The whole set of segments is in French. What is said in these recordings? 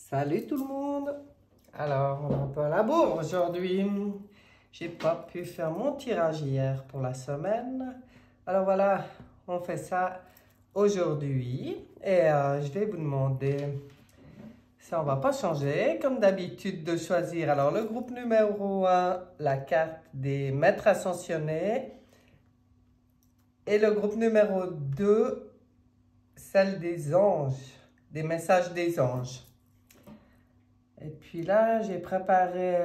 Salut tout le monde! Alors, on est un peu à la bourre aujourd'hui. J'ai pas pu faire mon tirage hier pour la semaine. Alors voilà, on fait ça aujourd'hui. Et je vais vous demander, ça on va pas changer, comme d'habitude, de choisir. Alors le groupe numéro 1, la carte des maîtres ascensionnés. Et le groupe numéro 2, celle des anges, des messages des anges. Et puis là, j'ai préparé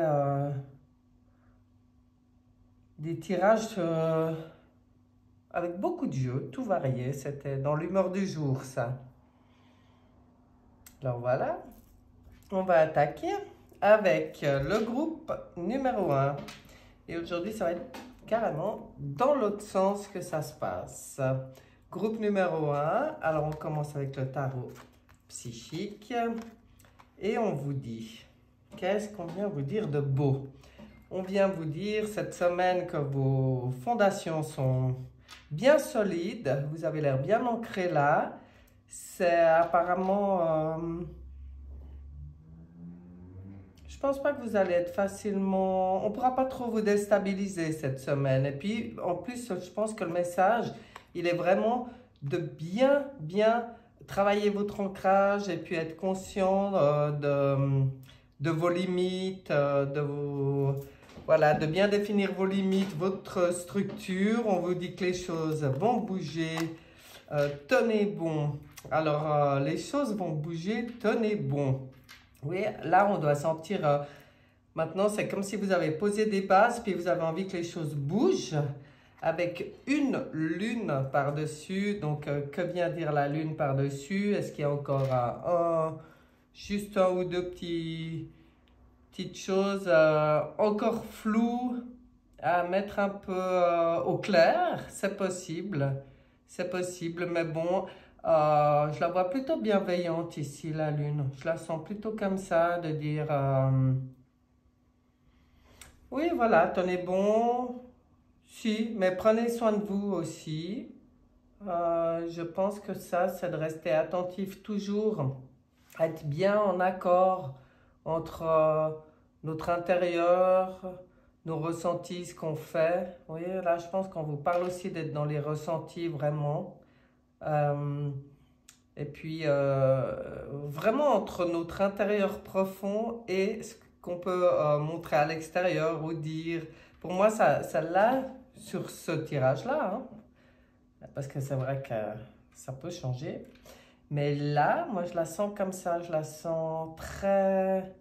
des tirages avec beaucoup de jeux, tout varié. C'était dans l'humeur du jour, ça. Alors voilà, on va attaquer avec le groupe numéro 1. Et aujourd'hui, ça va être carrément dans l'autre sens que ça se passe. Groupe numéro 1, alors on commence avec le tarot psychique. Et on vous dit, qu'est-ce qu'on vient vous dire de beau? On vient vous dire cette semaine que vos fondations sont bien solides, vous avez l'air bien ancré là. C'est apparemment... je pense pas que vous allez être facilement... On pourra pas trop vous déstabiliser cette semaine. Et puis, en plus, je pense que le message, il est vraiment de bien travailler votre ancrage et puis être conscient de vos limites, voilà, de bien définir vos limites, votre structure. On vous dit que les choses vont bouger, tenez bon. Alors, les choses vont bouger, tenez bon. Oui, là, on doit sentir, maintenant, c'est comme si vous avez posé des bases, puis vous avez envie que les choses bougent, avec une lune par-dessus. Donc, que vient dire la lune par-dessus? Est-ce qu'il y a encore juste un ou deux petites choses encore floues à mettre un peu au clair? C'est possible, mais bon, je la vois plutôt bienveillante ici, la lune. Je la sens plutôt comme ça, de dire, oui, voilà, tenez bon. Si, mais prenez soin de vous aussi. Je pense que ça, c'est de rester attentif toujours, être bien en accord entre notre intérieur, nos ressentis, ce qu'on fait. Oui, là, je pense qu'on vous parle aussi d'être dans les ressentis vraiment. Et puis, vraiment entre notre intérieur profond et ce qu'on peut montrer à l'extérieur ou dire. Pour moi, ça là, sur ce tirage-là, hein, parce que c'est vrai que ça peut changer. Mais là, moi, je la sens comme ça. Je la sens très...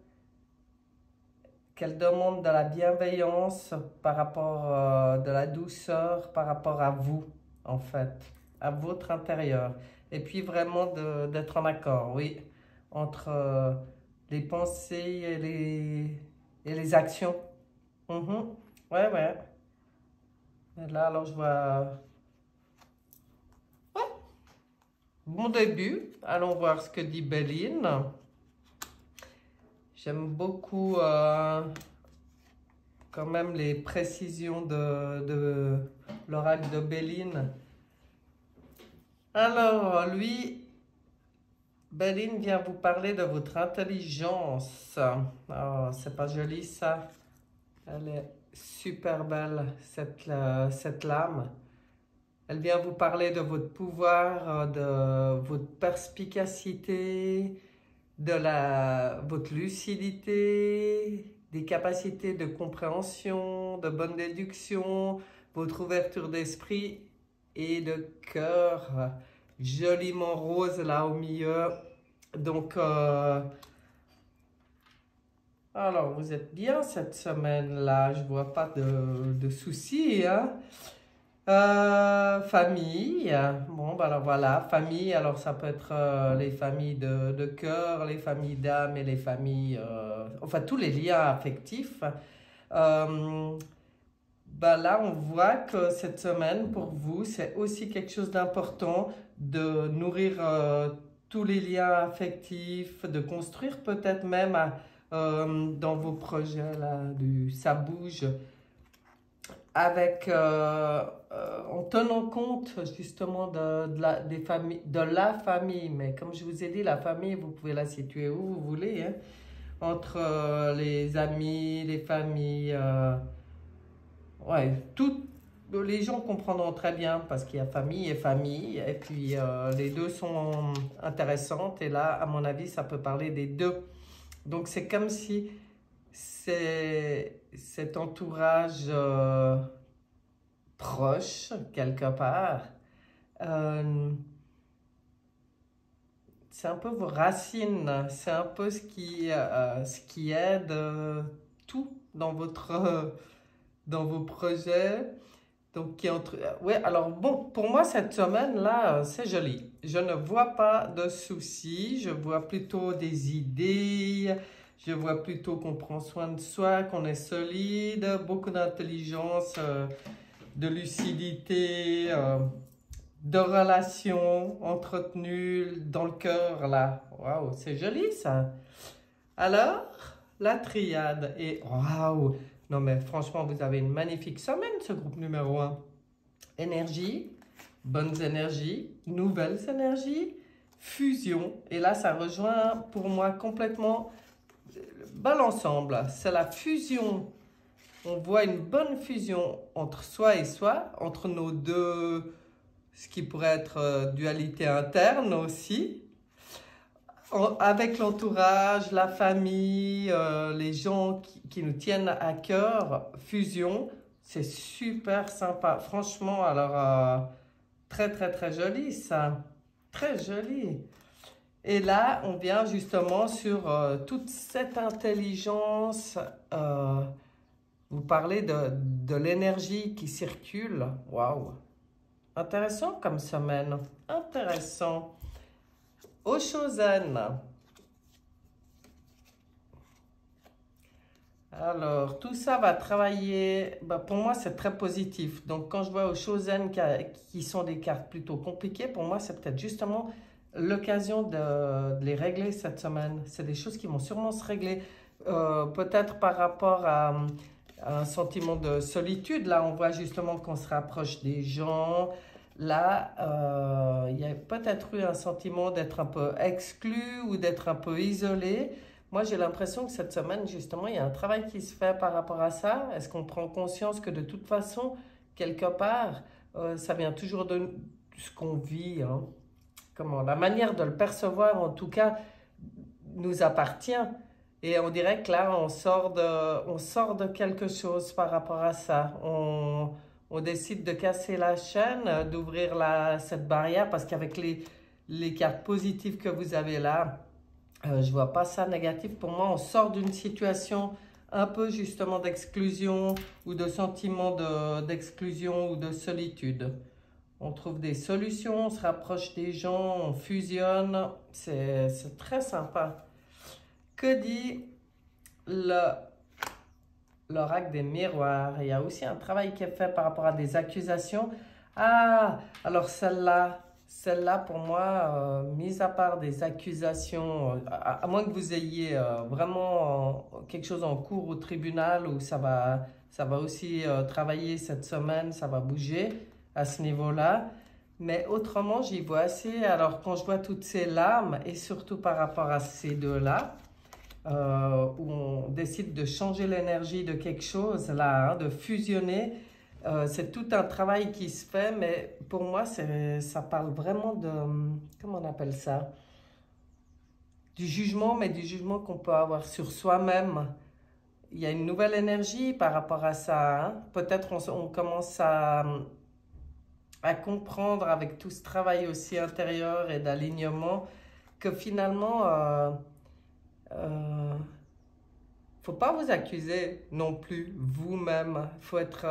qu'elle demande de la bienveillance par rapport, de la douceur par rapport à vous, en fait, à votre intérieur. Et puis vraiment d'être en accord, oui, entre les pensées et les actions. Ouais, ouais. Et là, alors, je vois... Ouais. Bon début. Allons voir ce que dit Béline. J'aime beaucoup quand même les précisions de l'oracle de Béline. Alors, lui, Béline vient vous parler de votre intelligence. Oh, c'est pas joli ça. Elle est super belle, cette lame. Elle vient vous parler de votre pouvoir, de votre perspicacité, de votre lucidité, des capacités de compréhension, de bonne déduction, votre ouverture d'esprit et de cœur joliment rose là au milieu. Donc, alors vous êtes bien cette semaine-là, je vois pas de soucis, hein. Famille, bon ben alors voilà, famille, alors ça peut être les familles de cœur, les familles d'âme et les familles, enfin tous les liens affectifs. Ben là on voit que cette semaine pour vous c'est aussi quelque chose d'important de nourrir tous les liens affectifs, de construire peut-être même dans vos projets là, ça bouge. avec, en tenant compte justement de la famille. Mais comme je vous ai dit, la famille, vous pouvez la situer où vous voulez, hein, entre les amis, les familles, ouais, tout, les gens comprendront très bien parce qu'il y a famille et famille, et puis les deux sont intéressantes, et là, à mon avis, ça peut parler des deux. Donc, c'est comme si cet entourage proche, quelque part, euh, c'est un peu vos racines, c'est un peu ce qui aide tout dans dans vos projets. Donc, ouais, alors bon, pour moi, cette semaine-là, c'est joli. Je ne vois pas de soucis, je vois plutôt des idées, je vois plutôt qu'on prend soin de soi, qu'on est solide, beaucoup d'intelligence, de lucidité, de relations entretenues dans le cœur, là. Waouh, c'est joli ça. Alors, la triade et waouh! Non mais franchement, vous avez une magnifique semaine, ce groupe numéro 1. Énergie, bonnes énergies, nouvelles énergies, fusion. Et là, ça rejoint pour moi complètement l'ensemble. C'est la fusion. On voit une bonne fusion entre soi et soi, entre nos deux, ce qui pourrait être dualité interne aussi. Avec l'entourage, la famille, les gens qui nous tiennent à cœur, fusion, c'est super sympa. Franchement, alors, très très très joli ça, très joli. Et là, on vient justement sur toute cette intelligence. Vous parlez de l'énergie qui circule. Waouh! Intéressant comme semaine, intéressant. Oshozen. Alors, tout ça va travailler. Bah, pour moi, c'est très positif. Donc, quand je vois Oshozen qui sont des cartes plutôt compliquées, pour moi, c'est peut-être justement l'occasion de les régler cette semaine. C'est des choses qui vont sûrement se régler. Peut-être par rapport à un sentiment de solitude. Là, on voit justement qu'on se rapproche des gens. Là, il y a peut-être eu un sentiment d'être un peu exclu ou d'être un peu isolé. Moi, j'ai l'impression que cette semaine, justement, il y a un travail qui se fait par rapport à ça. Est-ce qu'on prend conscience que de toute façon, quelque part, ça vient toujours de ce qu'on vit, hein. Comment, la manière de le percevoir, en tout cas, nous appartient. Et on dirait que là, on sort de quelque chose par rapport à ça. On décide de casser la chaîne, d'ouvrir cette barrière, parce qu'avec les cartes positives que vous avez là, je vois pas ça négatif. Pour moi, on sort d'une situation un peu justement d'exclusion ou de sentiment d'exclusion ou de solitude. On trouve des solutions, on se rapproche des gens, on fusionne. C'est très sympa. Que dit l'oracle des miroirs? Il y a aussi un travail qui est fait par rapport à des accusations. Ah, alors celle-là pour moi, mis à part des accusations, à moins que vous ayez vraiment quelque chose en cours au tribunal où ça va aussi travailler cette semaine, ça va bouger à ce niveau-là. Mais autrement, j'y vois assez. Alors, quand je vois toutes ces lames, et surtout par rapport à ces deux-là, où on décide de changer l'énergie de quelque chose, là, hein, de fusionner, c'est tout un travail qui se fait, mais pour moi, ça parle vraiment de, comment on appelle ça? Du jugement, mais du jugement qu'on peut avoir sur soi-même. Il y a une nouvelle énergie par rapport à ça, hein. Peut-être on commence à comprendre avec tout ce travail aussi intérieur et d'alignement que finalement, faut pas vous accuser non plus vous-même. Faut être,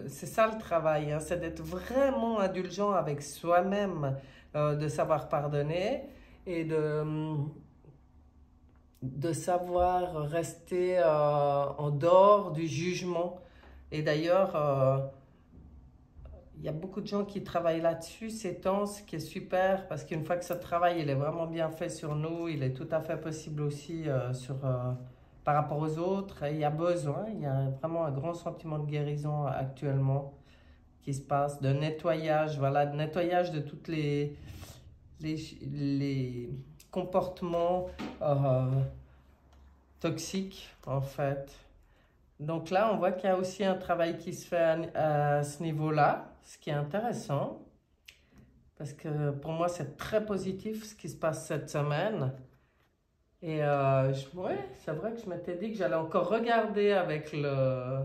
c'est ça le travail, hein, c'est d'être vraiment indulgent avec soi-même, de savoir pardonner et de savoir rester en dehors du jugement. Et d'ailleurs, il y a beaucoup de gens qui travaillent là-dessus ces temps, ce qui est super, parce qu'une fois que ce travail il est vraiment bien fait sur nous, il est tout à fait possible aussi par rapport aux autres. Et il y a besoin, il y a vraiment un grand sentiment de guérison actuellement qui se passe, de nettoyage, voilà, de nettoyage de toutes les comportements toxiques, en fait. Donc là, on voit qu'il y a aussi un travail qui se fait à ce niveau-là, ce qui est intéressant, parce que pour moi, c'est très positif ce qui se passe cette semaine. Et ouais, c'est vrai que je m'étais dit que j'allais encore regarder avec le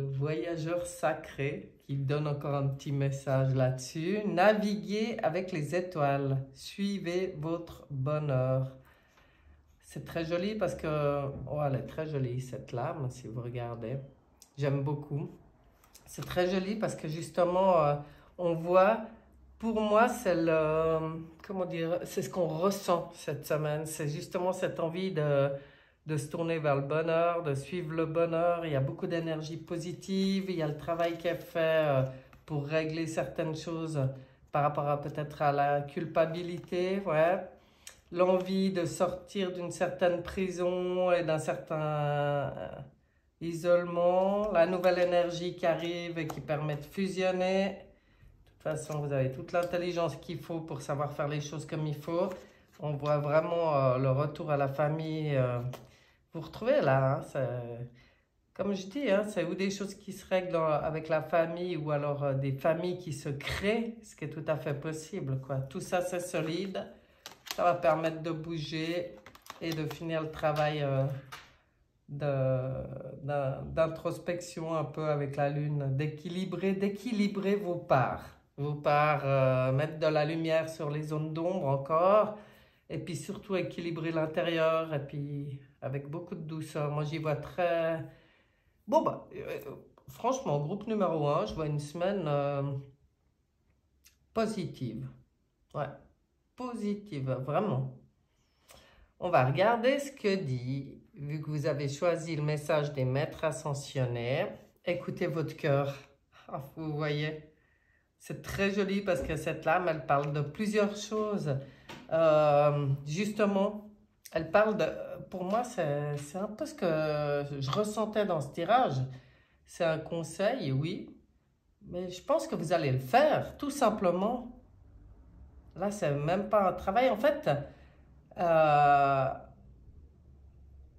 voyageur sacré qui donne encore un petit message là-dessus. Naviguez avec les étoiles, suivez votre bonheur. C'est très joli parce que, oh, elle est très jolie cette lame, si vous regardez. J'aime beaucoup. C'est très joli parce que justement, on voit, pour moi, c'est comment dire, c'est ce qu'on ressent cette semaine. C'est justement cette envie de se tourner vers le bonheur, de suivre le bonheur. Il y a beaucoup d'énergie positive, il y a le travail qui est fait pour régler certaines choses par rapport à peut-être à la culpabilité, ouais. L'envie de sortir d'une certaine prison et d'un certain isolement, la nouvelle énergie qui arrive et qui permet de fusionner. De toute façon, vous avez toute l'intelligence qu'il faut pour savoir faire les choses comme il faut. On voit vraiment le retour à la famille. Vous retrouvez là, hein, comme je dis, hein, c'est ou des choses qui se règlent avec la famille ou alors des familles qui se créent, ce qui est tout à fait possible, quoi. Tout ça, c'est solide. Ça va permettre de bouger et de finir le travail d'introspection un peu avec la lune, d'équilibrer vos parts. Vos parts, mettre de la lumière sur les zones d'ombre encore, et puis surtout équilibrer l'intérieur, et puis avec beaucoup de douceur. Moi, j'y vois très... Bon, bah, franchement, groupe numéro 1, je vois une semaine positive. Ouais, positive, vraiment. On va regarder ce que dit, vu que vous avez choisi le message des maîtres ascensionnés. Écoutez votre cœur. Ah, vous voyez, c'est très joli parce que cette lame, elle parle de plusieurs choses. Justement, elle parle de... Pour moi, c'est un peu ce que je ressentais dans ce tirage. C'est un conseil, oui, mais je pense que vous allez le faire, tout simplement. Là, c'est même pas un travail. En fait,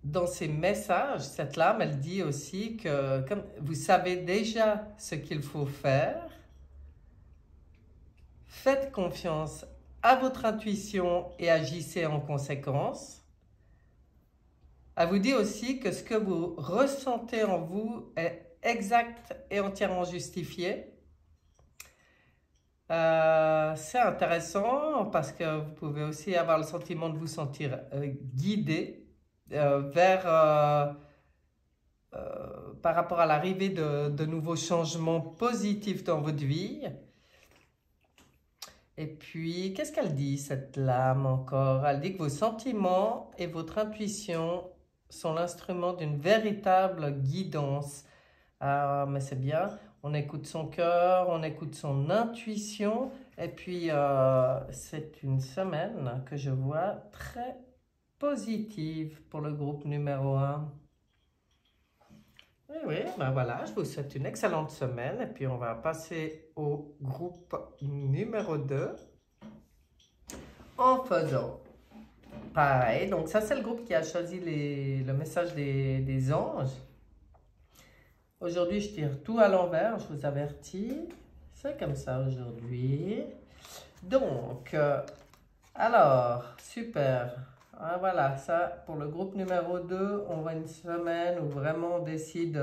dans ses messages, cette lame, elle dit aussi que comme vous savez déjà ce qu'il faut faire, faites confiance à votre intuition et agissez en conséquence. Elle vous dit aussi que ce que vous ressentez en vous est exact et entièrement justifié. C'est intéressant parce que vous pouvez aussi avoir le sentiment de vous sentir guidé par rapport à l'arrivée de nouveaux changements positifs dans votre vie. Et puis, qu'est-ce qu'elle dit, cette lame encore? Elle dit que vos sentiments et votre intuition sont l'instrument d'une véritable guidance. Ah, mais c'est bien, on écoute son cœur, on écoute son intuition. Et puis, c'est une semaine que je vois très positive pour le groupe numéro 1. Oui, ben voilà, je vous souhaite une excellente semaine et puis on va passer au groupe numéro 2 en faisant pareil. Donc ça, c'est le groupe qui a choisi le message des anges. Aujourd'hui, je tire tout à l'envers, je vous avertis. C'est comme ça aujourd'hui. Donc, alors, super. Ah, voilà, ça, pour le groupe numéro 2, on voit une semaine où vraiment on décide...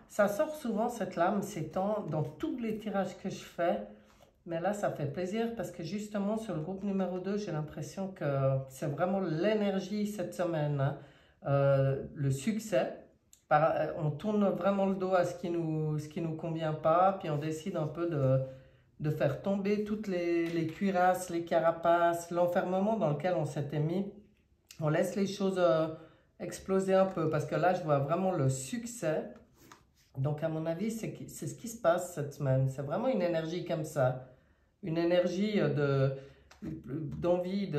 ça sort souvent cette lame ces temps dans tous les tirages que je fais. Mais là, ça fait plaisir parce que justement, sur le groupe numéro 2, j'ai l'impression que c'est vraiment l'énergie cette semaine. Hein. Le succès. On tourne vraiment le dos à ce qui nous convient pas. Puis on décide un peu de faire tomber toutes les cuirasses, les carapaces, l'enfermement dans lequel on s'était mis. On laisse les choses exploser un peu parce que là, je vois vraiment le succès. Donc, à mon avis, c'est ce qui se passe cette semaine. C'est vraiment une énergie comme ça. Une énergie d'envie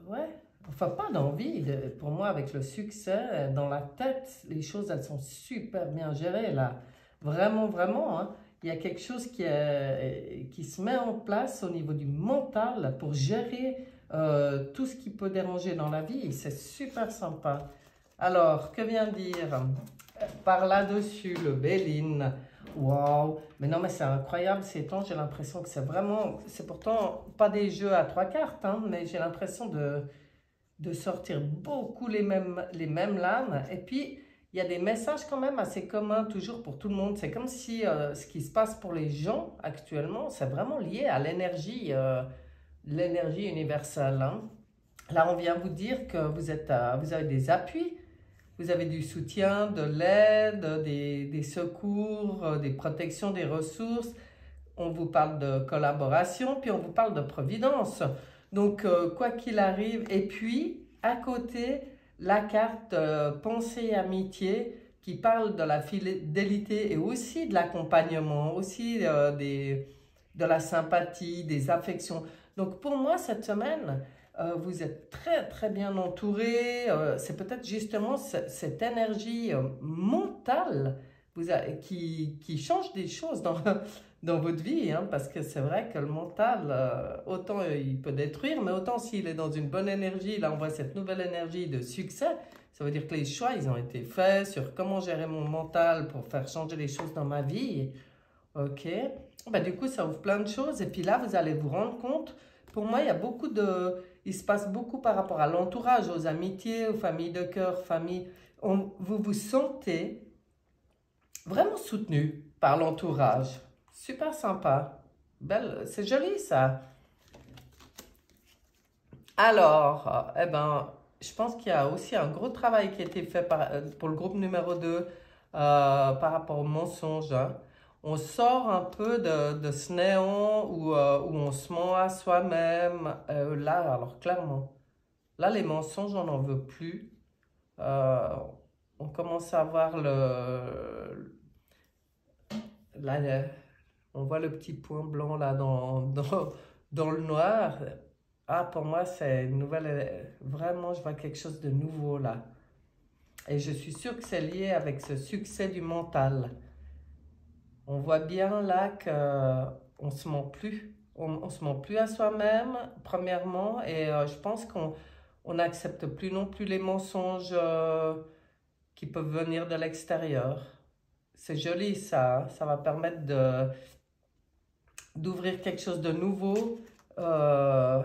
ouais, enfin pas d'envie. Pour moi, avec le succès, dans la tête, les choses, elles sont super bien gérées là. Vraiment, vraiment, hein. Il y a quelque chose qui se met en place au niveau du mental pour gérer tout ce qui peut déranger dans la vie. C'est super sympa. Alors, que vient dire par là-dessus le Béline? Waouh! Mais non, mais c'est incroyable ces temps. J'ai l'impression que c'est vraiment. C'est pourtant pas des jeux à trois cartes, hein, mais j'ai l'impression de sortir beaucoup les mêmes lames. Et puis, il y a des messages quand même assez communs toujours pour tout le monde. C'est comme si ce qui se passe pour les gens actuellement, c'est vraiment lié à l'énergie universelle, hein. Là, on vient vous dire que vous avez des appuis, vous avez du soutien, de l'aide, des secours, des protections, des ressources. On vous parle de collaboration, puis on vous parle de providence. Donc, quoi qu'il arrive, et puis, à côté, la carte pensée et amitié qui parle de la fidélité et aussi de l'accompagnement, aussi de la sympathie, des affections. Donc, pour moi, cette semaine, vous êtes très, très bien entouré. C'est peut-être justement cette énergie mentale qui change des choses dans votre vie, hein, parce que c'est vrai que le mental, autant il peut détruire, mais autant s'il est dans une bonne énergie, là on voit cette nouvelle énergie de succès, ça veut dire que les choix, ils ont été faits sur comment gérer mon mental pour faire changer les choses dans ma vie. Ok, ben, du coup ça ouvre plein de choses, et puis là vous allez vous rendre compte, pour moi il se passe beaucoup par rapport à l'entourage, aux amitiés, aux familles de cœur, vous vous sentez vraiment soutenu par l'entourage. Super sympa. Belle, c'est joli ça. Alors, eh ben, je pense qu'il y a aussi un gros travail qui a été fait pour le groupe numéro 2 par rapport au mensonge, hein. On sort un peu de ce néant où on se ment à soi-même. Là, alors clairement, là, les mensonges, on n'en veut plus. Euh, on commence à voir là, on voit le petit point blanc là dans le noir. Ah, pour moi, c'est une nouvelle. Vraiment, je vois quelque chose de nouveau là. Et je suis sûre que c'est lié avec ce succès du mental. On voit bien là qu'on se ment plus. On se ment plus à soi-même, premièrement. Et je pense qu'on n'accepte plus non plus les mensonges qui peuvent venir de l'extérieur. C'est joli ça, hein. Ça va permettre d'ouvrir quelque chose de nouveau euh,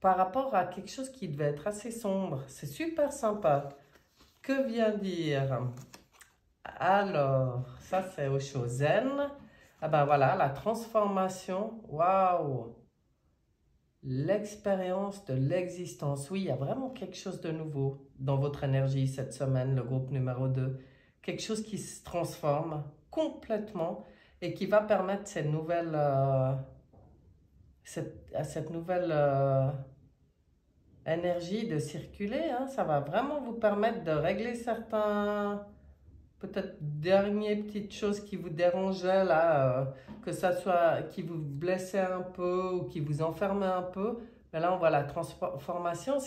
par rapport à quelque chose qui devait être assez sombre. C'est super sympa. Que vient dire? Alors, ça c'est au Shozen. Ah ben voilà, la transformation. Waouh! L'expérience de l'existence. Oui, il y a vraiment quelque chose de nouveau dans votre énergie cette semaine, le groupe numéro 2. Quelque chose qui se transforme complètement et qui va permettre à cette nouvelle énergie de circuler, hein. Ça va vraiment vous permettre de régler certains, peut-être dernières petites choses qui vous dérangeaient là, que ça soit qui vous blessait un peu ou qui vous enfermait un peu. Mais là, on voit la transformation.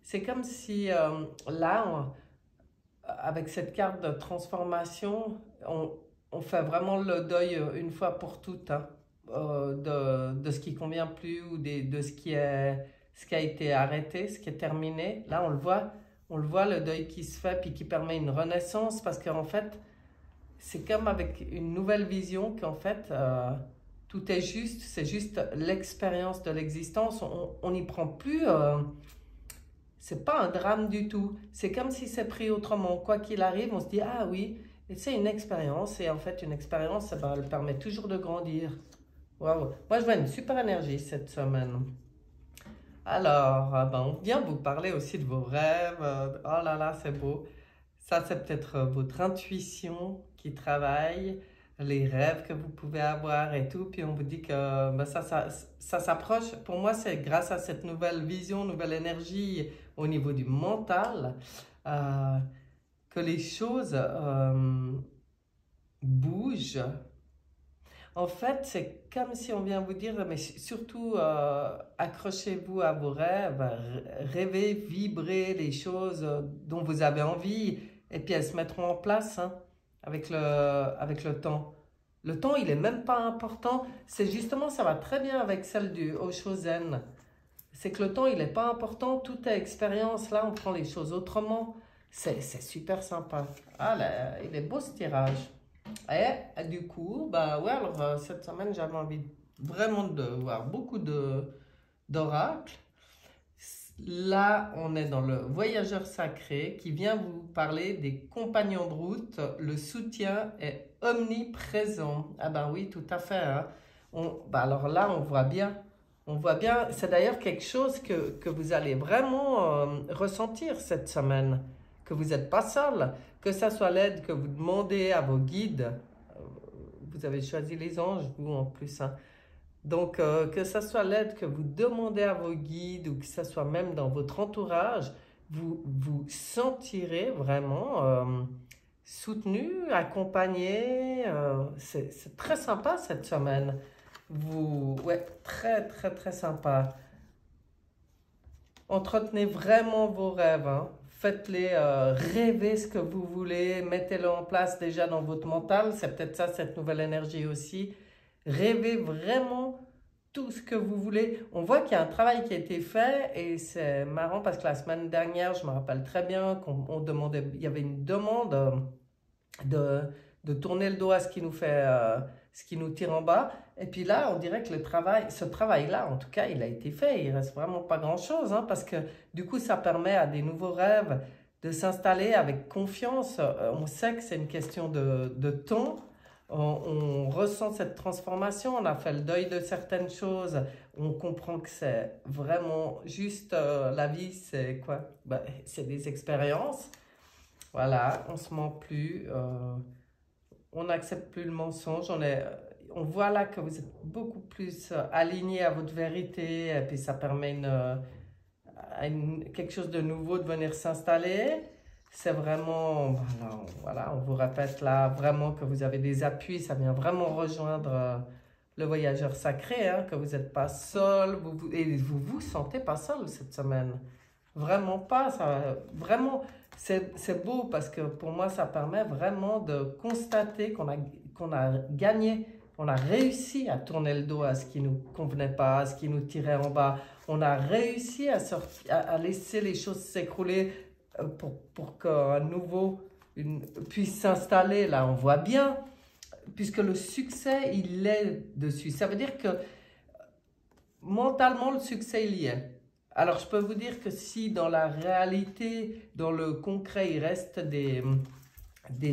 C'est comme si avec cette carte de transformation, on fait vraiment le deuil une fois pour toutes, hein, de ce qui convient plus ou de ce qui a été arrêté, ce qui est terminé. Là, on le voit le deuil qui se fait puis qui permet une renaissance parce qu'en fait, c'est comme avec une nouvelle vision qu'en fait, tout est juste, c'est juste l'expérience de l'existence. On n'y prend plus. C'est pas un drame du tout. C'est comme si c'est pris autrement. Quoi qu'il arrive, on se dit, ah oui, et c'est une expérience. Et en fait, une expérience, ben, elle permet toujours de grandir. Waouh. Moi, je vois une super énergie cette semaine. Alors, ben, on vient vous parler aussi de vos rêves. Oh là là, c'est beau. Ça, c'est peut-être votre intuition qui travaille, les rêves que vous pouvez avoir et tout. Puis on vous dit que ben, ça s'approche. Pour moi, c'est grâce à cette nouvelle vision, nouvelle énergie au niveau du mental euh, que les choses bougent. En fait, c'est comme si on vient vous dire, mais surtout accrochez-vous à vos rêves, rêvez, vibrez les choses dont vous avez envie, et puis elles se mettront en place hein, avec le temps. Le temps, il est même pas important, c'est justement, ça va très bien avec celle du Osho Zen. C'est que le temps, il n'est pas important, tout est expérience, là on prend les choses autrement. C'est super sympa. Ah là, il est beau ce tirage. Et du coup, bah ouais, alors cette semaine, j'avais envie vraiment de voir beaucoup d'oracles. Là, on est dans le voyageur sacré qui vient vous parler des compagnons de route. Le soutien est omniprésent. Ah ben oui, tout à fait. Hein. Bah alors là, on voit bien. On voit bien. C'est d'ailleurs quelque chose que vous allez vraiment ressentir cette semaine. Que vous n'êtes pas seul. Que ça soit l'aide que vous demandez à vos guides. Vous avez choisi les anges, vous en plus. Hein. Donc, que ce soit l'aide que vous demandez à vos guides ou que ce soit même dans votre entourage, vous vous sentirez vraiment soutenu, accompagné. C'est très sympa cette semaine. Ouais, très, très, très sympa. Entretenez vraiment vos rêves. Hein. Faites-les rêver ce que vous voulez. Mettez-le en place déjà dans votre mental. C'est peut-être ça, cette nouvelle énergie aussi. Rêvez vraiment tout ce que vous voulez. On voit qu'il y a un travail qui a été fait et c'est marrant parce que la semaine dernière, je me rappelle très bien qu'on demandait, il y avait une demande de tourner le dos à ce qui nous fait, ce qui nous tire en bas. Et puis là, on dirait que ce travail-là, en tout cas, il a été fait. Il reste vraiment pas grand-chose hein, parce que du coup, ça permet à des nouveaux rêves de s'installer avec confiance. On sait que c'est une question de temps. On ressent cette transformation, on a fait le deuil de certaines choses, on comprend que c'est vraiment juste la vie, c'est quoi? Ben, c'est des expériences. Voilà, on se ment plus, on n'accepte plus le mensonge, on voit là que vous êtes beaucoup plus aligné à votre vérité, et puis ça permet quelque chose de nouveau de venir s'installer. C'est vraiment, voilà, on vous répète là vraiment que vous avez des appuis, ça vient vraiment rejoindre le voyageur sacré, hein, que vous n'êtes pas seul, et vous sentez pas seul cette semaine. Vraiment pas, vraiment, c'est beau parce que pour moi, ça permet vraiment de constater qu'on a gagné, on a réussi à tourner le dos à ce qui nous convenait pas, à ce qui nous tirait en bas. On a réussi à laisser les choses s'écrouler pour qu'un nouveau puisse s'installer. Là, on voit bien, puisque le succès, il est dessus. Ça veut dire que mentalement, le succès, il y est. Alors, je peux vous dire que si dans la réalité, dans le concret, il reste des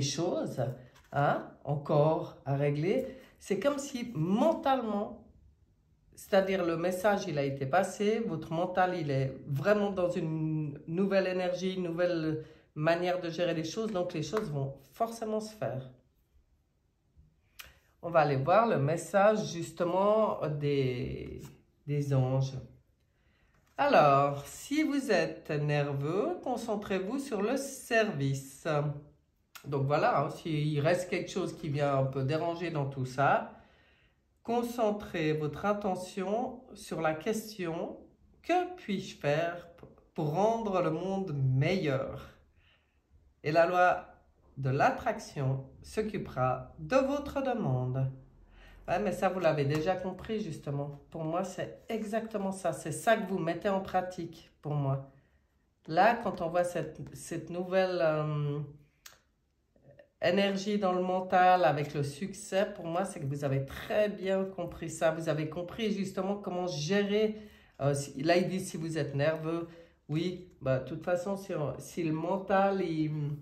choses hein, encore à régler, c'est comme si mentalement, c'est-à-dire le message, il a été passé, votre mental, il est vraiment dans une nouvelle énergie, une nouvelle manière de gérer les choses, donc les choses vont forcément se faire. On va aller voir le message justement des anges. Alors, si vous êtes nerveux, concentrez-vous sur le service. Donc voilà, hein, s'il reste quelque chose qui vient un peu déranger dans tout ça, concentrez votre attention sur la question « Que puis-je faire pour rendre le monde meilleur ?» Et la loi de l'attraction s'occupera de votre demande. Ouais, mais ça, vous l'avez déjà compris, justement. Pour moi, c'est exactement ça. C'est ça que vous mettez en pratique, pour moi. Là, quand on voit cette nouvelle énergie dans le mental avec le succès, pour moi, c'est que vous avez très bien compris ça. Vous avez compris, justement, comment gérer. Là, il dit, si vous êtes nerveux, oui, bah, de toute façon, si le mental, il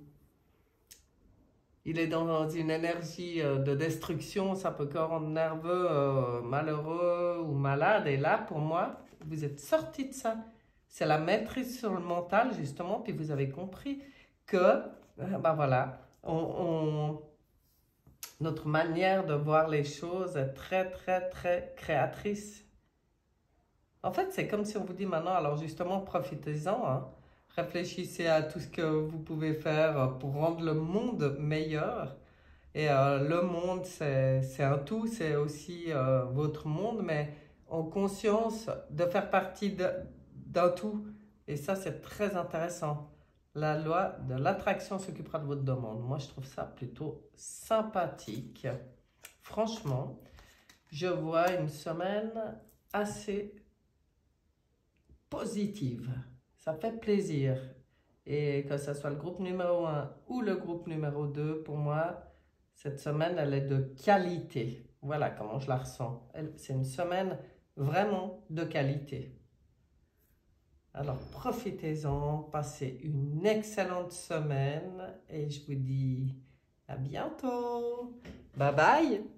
est dans une énergie de destruction, ça peut que rendre nerveux, malheureux ou malade. Et là, pour moi, vous êtes sorti de ça. C'est la maîtrise sur le mental, justement, puis vous avez compris que, ben voilà, notre manière de voir les choses est très, très, très créatrice. En fait, c'est comme si on vous dit maintenant, alors justement, profitez-en, hein. Réfléchissez à tout ce que vous pouvez faire pour rendre le monde meilleur. Et le monde, c'est un tout, c'est aussi votre monde, mais en conscience de faire partie d'un tout. Et ça, c'est très intéressant. La loi de l'attraction s'occupera de votre demande. Moi, je trouve ça plutôt sympathique. Franchement, je vois une semaine assez positive. Ça fait plaisir. Et que ce soit le groupe numéro 1 ou le groupe numéro 2, pour moi, cette semaine, elle est de qualité. Voilà comment je la ressens. C'est une semaine vraiment de qualité. Alors, profitez-en, passez une excellente semaine et je vous dis à bientôt. Bye bye!